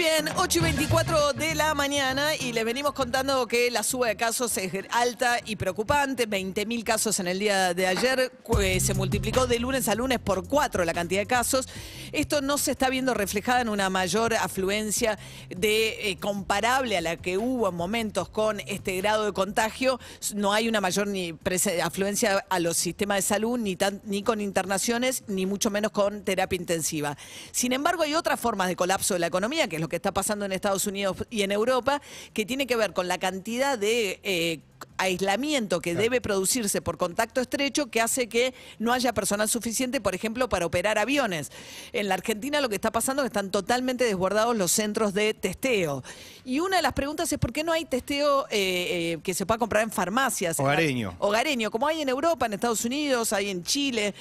bien, 8:24 de la mañana y les venimos contando que la suba de casos es alta y preocupante. 20.000 casos en el día de ayer. Se multiplicó de lunes a lunes por 4 la cantidad de casos. Esto no se está viendo reflejada en una mayor afluencia comparable a la que hubo en momentos con este grado de contagio. No hay una mayor afluencia a los sistemas de salud, ni con internaciones, ni mucho menos con terapia intensiva. Sin embargo, hay otras formas de colapso de la economía, que es lo que está pasando en Estados Unidos y en Europa, que tiene que ver con la cantidad de aislamiento que debe producirse por contacto estrecho, que hace que no haya personal suficiente, por ejemplo, para operar aviones. En la Argentina lo que está pasando es que están totalmente desbordados los centros de testeo. Y una de las preguntas es por qué no hay testeo que se pueda comprar en farmacias. Hogareño. Hogareño, como hay en Europa, en Estados Unidos, hay en Chile,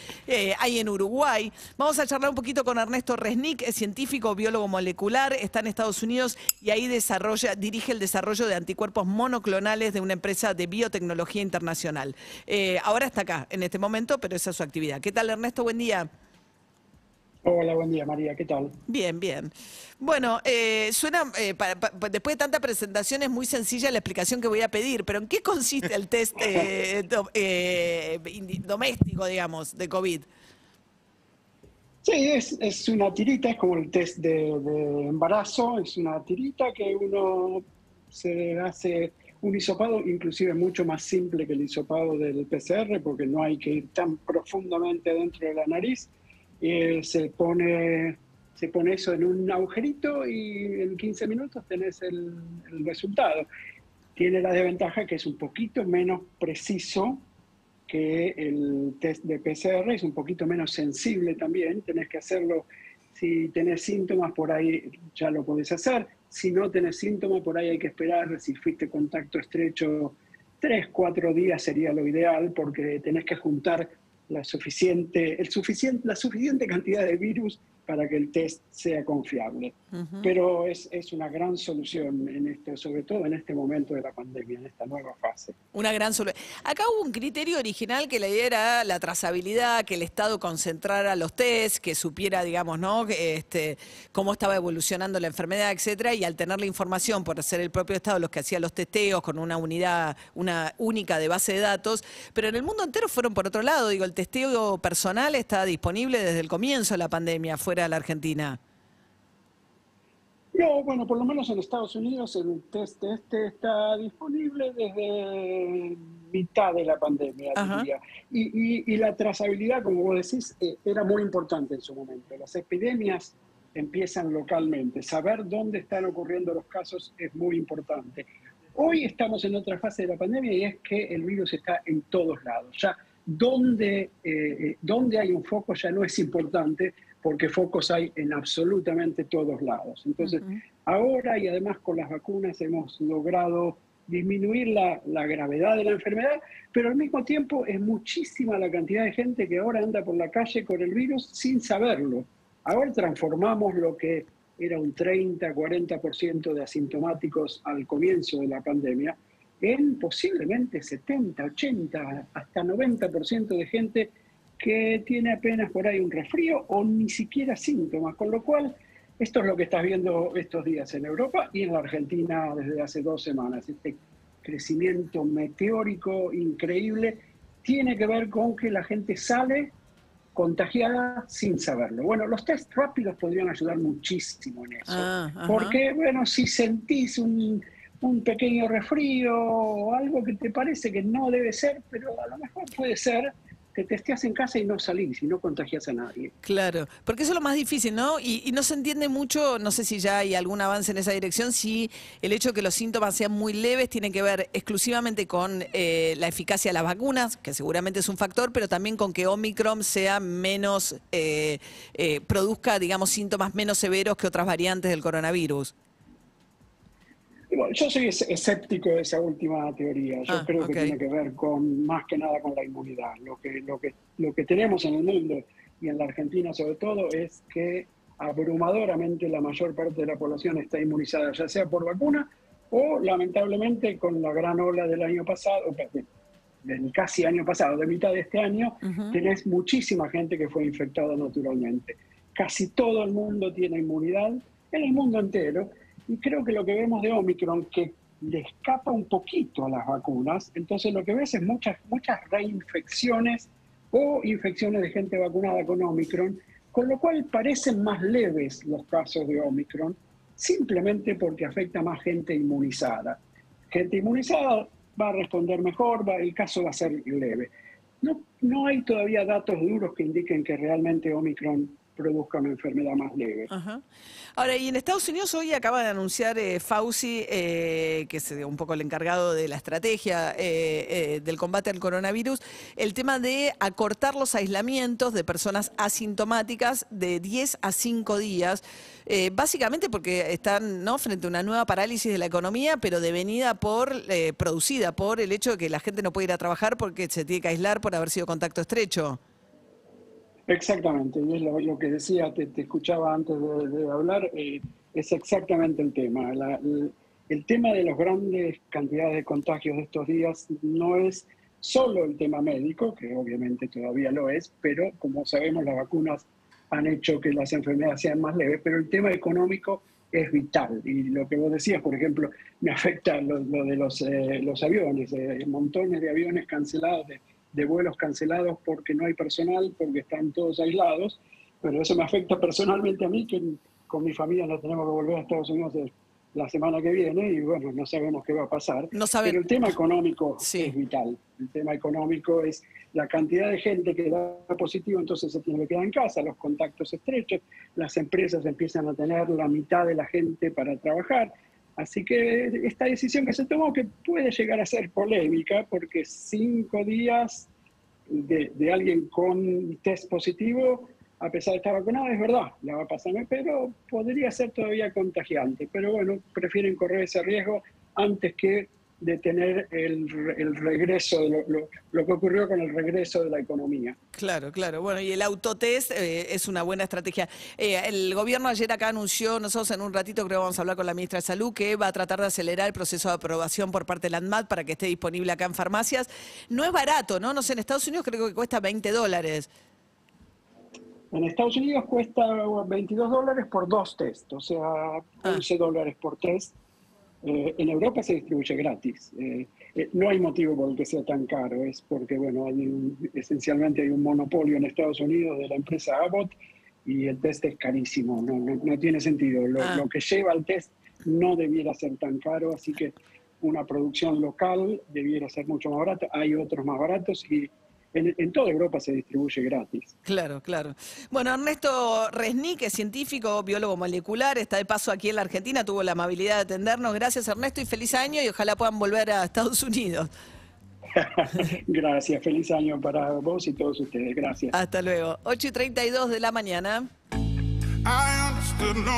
hay en Uruguay. Vamos a charlar un poquito con Ernesto Resnick, es científico, biólogo molecular, está en Estados Unidos y ahí dirige el desarrollo de anticuerpos monoclonales de una empresa de biotecnología internacional. Ahora está acá, en este momento, pero esa es su actividad. ¿Qué tal, Ernesto? Buen día. Hola, buen día, María. ¿Qué tal? Bien, bien. Bueno, suena, después de tanta presentación es muy sencilla la explicación que voy a pedir, pero ¿en qué consiste el test doméstico, digamos, de COVID? Sí, es una tirita, es como el test de embarazo, es una tirita que uno se hace un hisopado, inclusive mucho más simple que el hisopado del PCR, porque no hay que ir tan profundamente dentro de la nariz. Se pone eso en un agujerito y en 15 minutos tenés el resultado. Tiene la desventaja que es un poquito menos preciso que el test de PCR, es un poquito menos sensible también. Tenés que hacerlo, si tenés síntomas por ahí ya lo podés hacer. Si no tenés síntomas, por ahí hay que esperar. Si fuiste contacto estrecho, 3, 4 días sería lo ideal, porque tenés que juntar la suficiente cantidad de virus para que el test sea confiable. Pero es una gran solución en esto, sobre todo en este momento de la pandemia, en esta nueva fase. Una gran solución. Acá hubo un criterio original que la idea era la trazabilidad, que el Estado concentrara los test, que supiera, digamos, ¿no? Cómo estaba evolucionando la enfermedad, etcétera, y al tener la información por ser el propio Estado los que hacía los testeos con una unidad, una única de base de datos, pero en el mundo entero fueron por otro lado. Digo, el testeo personal está disponible desde el comienzo de la pandemia fuera de la Argentina. No, bueno, por lo menos en Estados Unidos el test está disponible desde mitad de la pandemia, diría. Y la trazabilidad, como vos decís, era muy importante en su momento. Las epidemias empiezan localmente. Saber dónde están ocurriendo los casos es muy importante. Hoy estamos en otra fase de la pandemia y es que el virus está en todos lados. Ya donde hay un foco ya no es importante, porque focos hay en absolutamente todos lados. Entonces, ahora y además con las vacunas hemos logrado disminuir la gravedad de la enfermedad, pero al mismo tiempo es muchísima la cantidad de gente que ahora anda por la calle con el virus sin saberlo. Ahora transformamos lo que era un 30-40% de asintomáticos al comienzo de la pandemia en posiblemente 70, 80, hasta 90% de gente que tiene apenas por ahí un resfrío o ni siquiera síntomas, con lo cual esto es lo que estás viendo estos días en Europa y en la Argentina desde hace 2 semanas. Este crecimiento meteórico increíble tiene que ver con que la gente sale contagiada sin saberlo. Bueno, los test rápidos podrían ayudar muchísimo en eso, porque, bueno, si sentís un pequeño resfrío o algo que te parece que no debe ser, pero a lo mejor puede ser, te testeas en casa y no salís y no contagias a nadie. Claro, porque eso es lo más difícil, ¿no? Y no se entiende mucho, no sé si ya hay algún avance en esa dirección, si el hecho de que los síntomas sean muy leves tiene que ver exclusivamente con la eficacia de las vacunas, que seguramente es un factor, pero también con que Omicron sea menos, produzca, digamos, síntomas menos severos que otras variantes del coronavirus. Bueno, yo soy escéptico de esa última teoría. Yo creo que tiene que ver con, más que nada, con la inmunidad. Lo que tenemos en el mundo y en la Argentina sobre todo es que abrumadoramente la mayor parte de la población está inmunizada, ya sea por vacuna o lamentablemente con la gran ola del año pasado, del casi año pasado, de mitad de este año, tenés muchísima gente que fue infectada naturalmente. Casi todo el mundo tiene inmunidad. en el mundo entero. Y creo que lo que vemos de Omicron, que le escapa un poquito a las vacunas, entonces lo que ves es muchas reinfecciones o infecciones de gente vacunada con Omicron, con lo cual parecen más leves los casos de Omicron, simplemente porque afecta a más gente inmunizada. Gente inmunizada va a responder mejor, el caso va a ser leve. No hay todavía datos duros que indiquen que realmente Omicron produzca una enfermedad más leve. Ajá. Ahora, y en Estados Unidos hoy acaba de anunciar Fauci, que es un poco el encargado de la estrategia del combate al coronavirus, el tema de acortar los aislamientos de personas asintomáticas de 10 a 5 días, básicamente porque están, ¿no?, frente a una nueva parálisis de la economía, pero producida por el hecho de que la gente no puede ir a trabajar porque se tiene que aislar por haber sido contacto estrecho. Exactamente, y es lo que decía, te escuchaba antes de hablar, es exactamente el tema. El tema de las grandes cantidades de contagios de estos días no es solo el tema médico, que obviamente todavía lo es, pero como sabemos las vacunas han hecho que las enfermedades sean más leves, pero el tema económico es vital. Y lo que vos decías, por ejemplo, me afecta lo de los aviones, montones de aviones cancelados, de vuelos cancelados porque no hay personal, porque están todos aislados, pero eso me afecta personalmente a mí, que con mi familia nos tenemos que volver a Estados Unidos la semana que viene y bueno, no sabemos qué va a pasar. No saben. Pero el tema económico Sí. es vital. El tema económico es la cantidad de gente que da positivo, entonces se tiene que quedar en casa, los contactos estrechos, las empresas empiezan a tener la mitad de la gente para trabajar. Así que esta decisión que se tomó, que puede llegar a ser polémica, porque 5 días de alguien con test positivo, a pesar de estar vacunado, es verdad, la va a pasar, pero podría ser todavía contagiante. Pero bueno, prefieren correr ese riesgo antes que de tener el regreso, lo que ocurrió con el regreso de la economía. Claro, claro. Bueno, y el autotest es una buena estrategia. El gobierno ayer acá anunció, nosotros en un ratito creo que vamos a hablar con la ministra de Salud, que va a tratar de acelerar el proceso de aprobación por parte de la ANMAT para que esté disponible acá en farmacias. No es barato, ¿no? No sé, en Estados Unidos creo que cuesta $20. En Estados Unidos cuesta $22 por 2 test, o sea, $11 por test. En Europa se distribuye gratis. No hay motivo por el que sea tan caro, es porque, bueno, esencialmente hay un monopolio en Estados Unidos de la empresa Abbott y el test es carísimo, no tiene sentido. Lo que lleva el test no debiera ser tan caro, así que una producción local debiera ser mucho más barata. Hay otros más baratos y en toda Europa se distribuye gratis. Claro, claro. Bueno, Ernesto Resnick, que es científico, biólogo molecular, está de paso aquí en la Argentina, tuvo la amabilidad de atendernos. Gracias, Ernesto, y feliz año y ojalá puedan volver a Estados Unidos. Gracias, feliz año para vos y todos ustedes. Gracias. Hasta luego. 8:32 de la mañana.